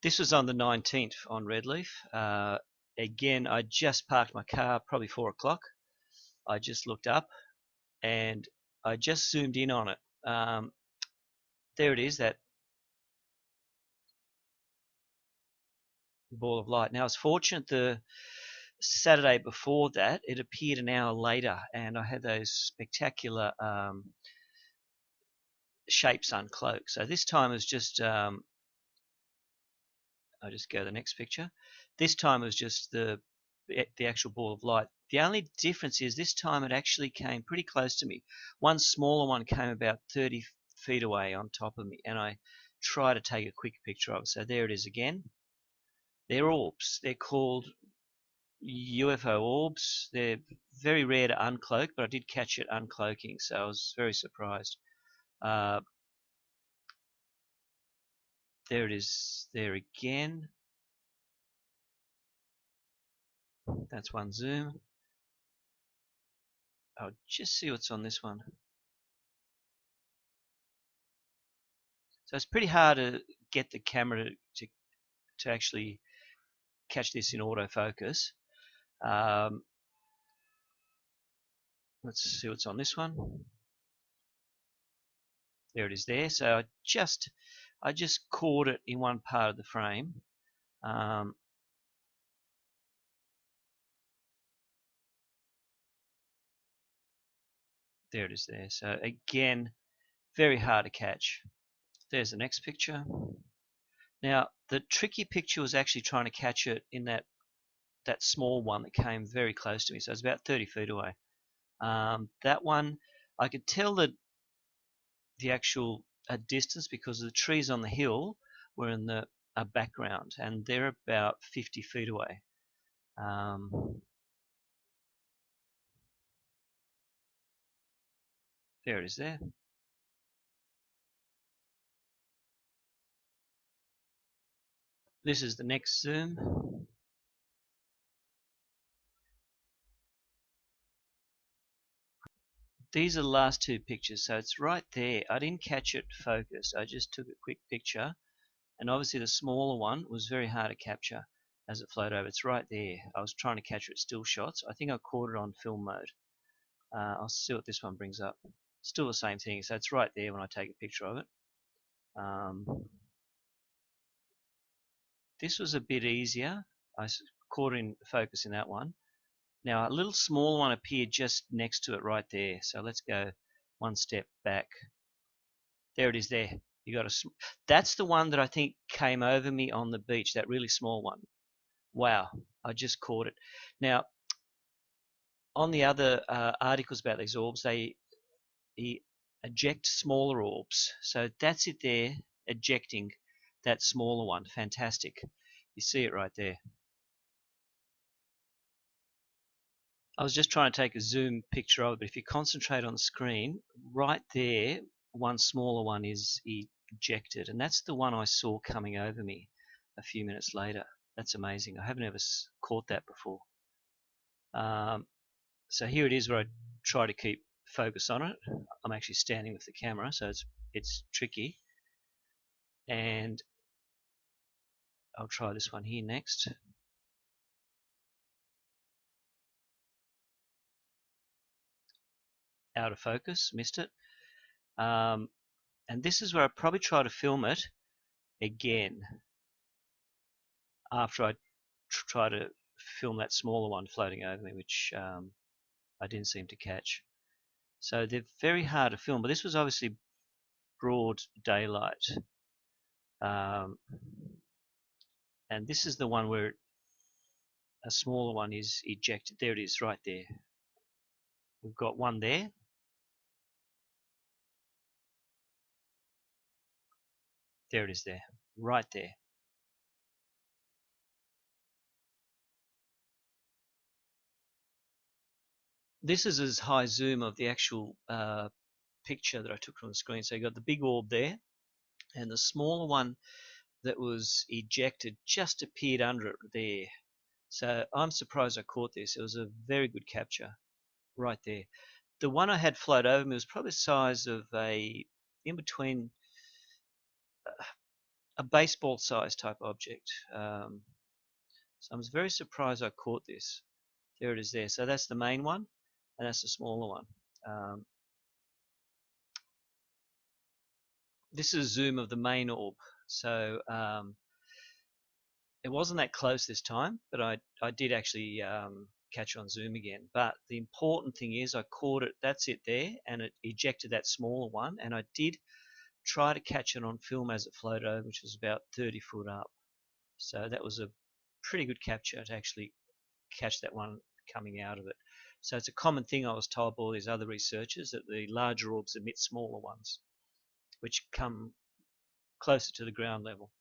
This was on the 19th on Redleaf. Again, I just parked my car, probably 4 o'clock. I just looked up and I just zoomed in on it. There it is, that ball of light. Now, I was fortunate the Saturday before that, it appeared an hour later, and I had those spectacular shapes uncloaked. So this time it was just, I'll just go to the next picture. This time it was just the actual ball of light. The only difference is this time it actually came pretty close to me. One smaller one came about 30 feet away on top of me, and I tried to take a quick picture of it. So there it is again. They're orbs. They're called UFO orbs. They're very rare to uncloak, but I did catch it uncloaking, so I was very surprised. Uh, there it is there again. That's one zoom. I'll just see what's on this one. So it's pretty hard to get the camera to actually catch this in autofocus. Let's see what's on this one. There it is there. So I just caught it in one part of the frame. There it is there. So again, very hard to catch. There's the next picture. Now, the tricky picture was actually trying to catch it in that small one that came very close to me. So it's about 30 feet away. That one, I could tell that the actual distance because the trees on the hill were in the background, and they're about 50 feet away. There it is there. This is the next zoom. These are the last two pictures, so it's right there. I didn't catch it focused. I just took a quick picture, and obviously the smaller one was very hard to capture as it flowed over. It's right there. I was trying to capture it still shots. I think I caught it on film mode. I'll see what this one brings up. Still the same thing, so it's right there when I take a picture of it. This was a bit easier. I caught in focus in that one. Now a little smaller one appeared just next to it right there. So let's go one step back. There it is there. You got a. That's the one that I think came over me on the beach. That really small one. Wow, I just caught it. Now on the other articles about these orbs, they eject smaller orbs. So that's it there, ejecting that smaller one. Fantastic. You see it right there. I was just trying to take a zoom picture of it, but if you concentrate on the screen, right there, one smaller one is ejected, and that's the one I saw coming over me a few minutes later. That's amazing. I haven't ever caught that before. So here it is where I try to keep focus on it. I'm actually standing with the camera, so it's tricky. And I'll try this one here next. Out of focus, missed it. And this is where I probably try to film it again after I try to film that smaller one floating over me, which I didn't seem to catch. So they're very hard to film, but this was obviously broad daylight. And this is the one where a smaller one is ejected. There it is, right there. We've got one there. There it is there, right there. This is as high zoom of the actual picture that I took from the screen. So you got the big orb there, and the smaller one that was ejected just appeared under it there. So I'm surprised I caught this. It was a very good capture right there. The one I had float over me was probably the size of in between a baseball size type object. So I was very surprised I caught this. There it is there. So that's the main one, and that's the smaller one. This is a zoom of the main orb. So it wasn't that close this time, but I did actually catch on zoom again. But the important thing is I caught it. That's it there, and it ejected that smaller one, and I did try to catch it on film as it floated over, which was about 30 foot up. So that was a pretty good capture to actually catch that one coming out of it. So it's a common thing I was told by all these other researchers that the larger orbs emit smaller ones, which come closer to the ground level.